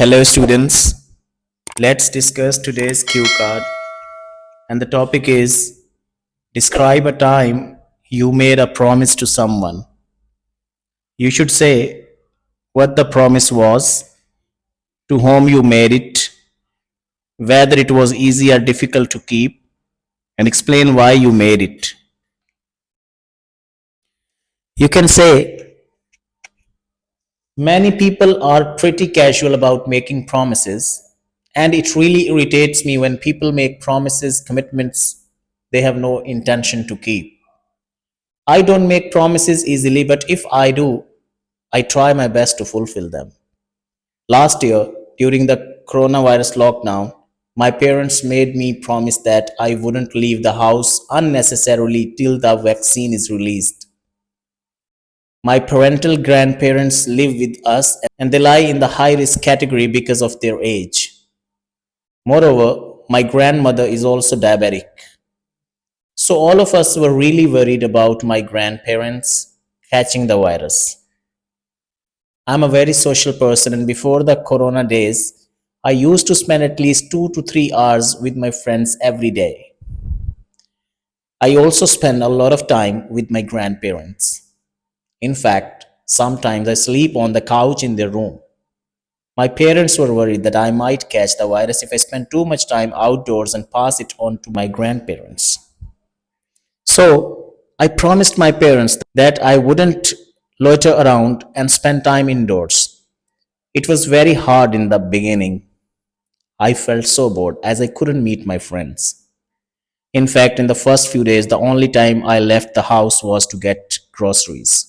Hello, students. Let's discuss today's cue card. And the topic is describe a time you made a promise to someone. You should say what the promise was, to whom you made it, whether it was easy or difficult to keep, and explain why you made it. You can say, many people are pretty casual about making promises, and it really irritates me when people make promises, commitments they have no intention to keep. I don't make promises easily, but if I do, I try my best to fulfill them. Last year, during the coronavirus lockdown, my parents made me promise that I wouldn't leave the house unnecessarily till the vaccine is released. My parental grandparents live with us and they lie in the high risk category because of their age. Moreover, my grandmother is also diabetic. So all of us were really worried about my grandparents catching the virus. I'm a very social person, and before the corona days, I used to spend at least 2 to 3 hours with my friends every day. I also spend a lot of time with my grandparents. In fact, sometimes I sleep on the couch in their room. My parents were worried that I might catch the virus if I spent too much time outdoors and pass it on to my grandparents. So, I promised my parents that I wouldn't loiter around and spend time indoors. It was very hard in the beginning. I felt so bored as I couldn't meet my friends. In fact, in the first few days, the only time I left the house was to get groceries.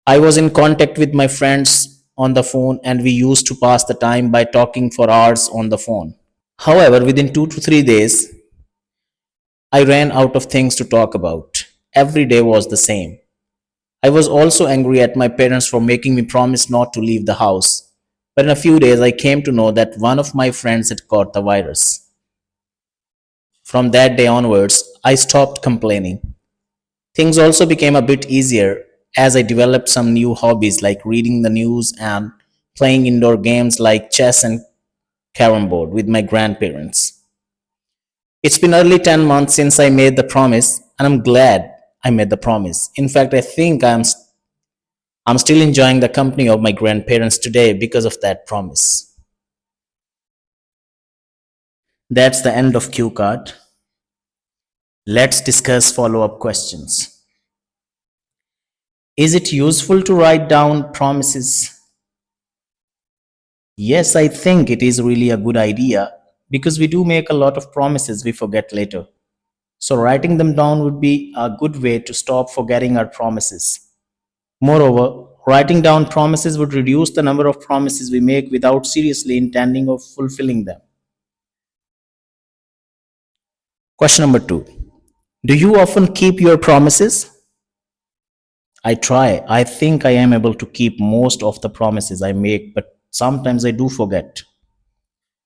I was in contact with my friends on the phone and we used to pass the time by talking for hours on the phone. However, within 2 to 3 days, I ran out of things to talk about. Every day was the same. I was also angry at my parents for making me promise not to leave the house. But in a few days, I came to know that one of my friends had caught the virus. From that day onwards, I stopped complaining. Things also became a bit easier as I developed some new hobbies like reading the news and playing indoor games like chess and carom board with my grandparents. It's been nearly 10 months since I made the promise, and I'm glad I made the promise. In fact, I think I'm still enjoying the company of my grandparents today because of that promise. That's the end of cue card. Let's discuss follow-up questions. Is it useful to write down promises? Yes, I think it is really a good idea because we do make a lot of promises we forget later. So writing them down would be a good way to stop forgetting our promises. Moreover, writing down promises would reduce the number of promises we make without seriously intending of fulfilling them. Question number 2. Do you often keep your promises? I try. I think I am able to keep most of the promises I make, but sometimes I do forget.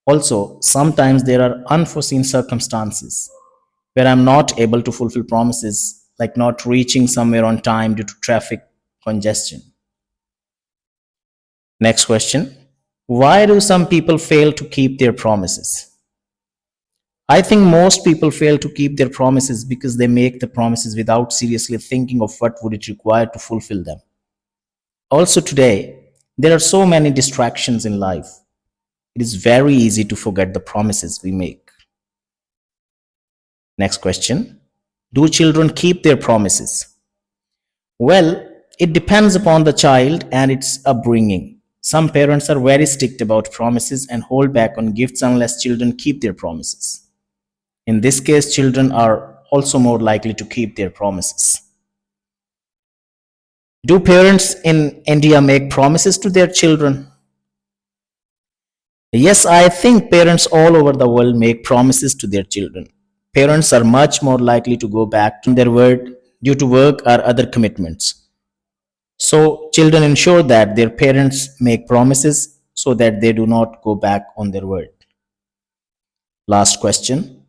Also, sometimes there are unforeseen circumstances where I'm not able to fulfill promises, like not reaching somewhere on time due to traffic congestion. Next question. Why do some people fail to keep their promises? I think most people fail to keep their promises because they make the promises without seriously thinking of what would it require to fulfill them. Also today, there are so many distractions in life. It is very easy to forget the promises we make. Next question. Do children keep their promises? Well, it depends upon the child and its upbringing. Some parents are very strict about promises and hold back on gifts unless children keep their promises. In this case, children are also more likely to keep their promises. Do parents in India make promises to their children? Yes, I think parents all over the world make promises to their children. Parents are much more likely to go back on their word due to work or other commitments. So, children ensure that their parents make promises so that they do not go back on their word. Last question.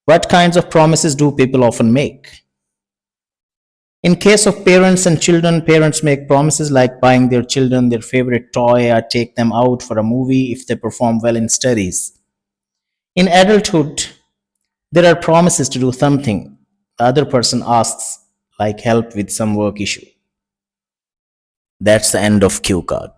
What kinds of promises do people often make? In case of parents and children, parents make promises like buying their children their favorite toy or take them out for a movie if they perform well in studies. In adulthood, there are promises to do something the other person asks, like help with some work issue. That's the end of cue card.